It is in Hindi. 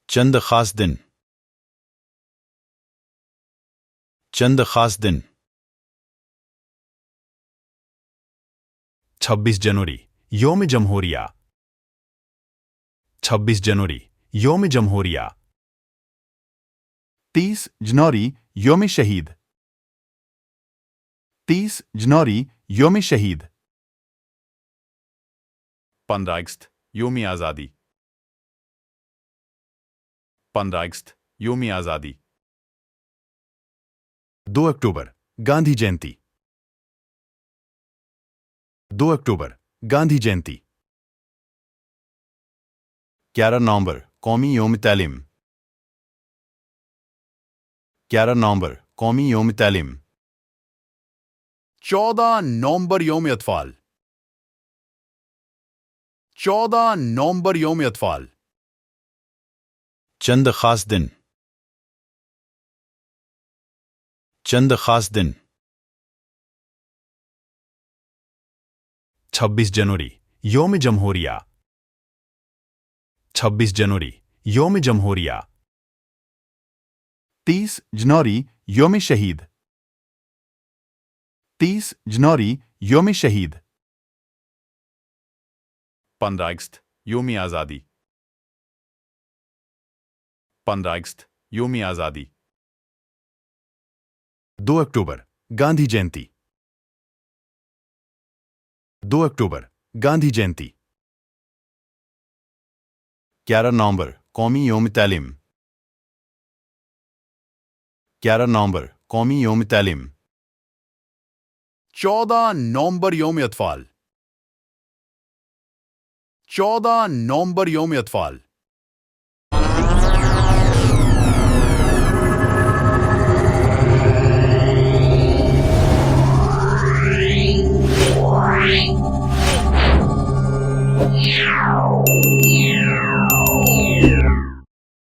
चंद खास दिन, चंद खास दिन। 26 जनवरी यौम जमहूरिया, 26 जनवरी यौम जमहूरिया। 30 जनवरी योम शहीद, 30 जनवरी योम शहीद। 15 अगस्त योम आज़ादी, 15 अगस्त योम आज़ादी। 2 अक्टूबर गांधी जयंती, 2 अक्टूबर गांधी जयंती। 11 नवंबर कौमी यौम तालीम, 11 नवंबर कौमी यौम तालीम। 14 नवंबर योम अतफाल, 14 नवंबर योम अतफाल। चंद खास दिन, चंद खास दिन। 26 जनवरी यौम जमहूरिया, 26 जनवरी यौम जमहूरिया। 30 जनवरी योम शहीद, 30 जनवरी योम शहीद। 15 अगस्त योम आज़ादी, 15 अगस्त योम आज़ादी। 2 अक्टूबर गांधी जयंती, 2 अक्टूबर गांधी जयंती। 11 नवंबर कौमी यौम तालीम, 11 नवंबर कौमी यौम तालीम। 14 नवंबर योम अतफाल, 14 नवंबर योम अतफाल।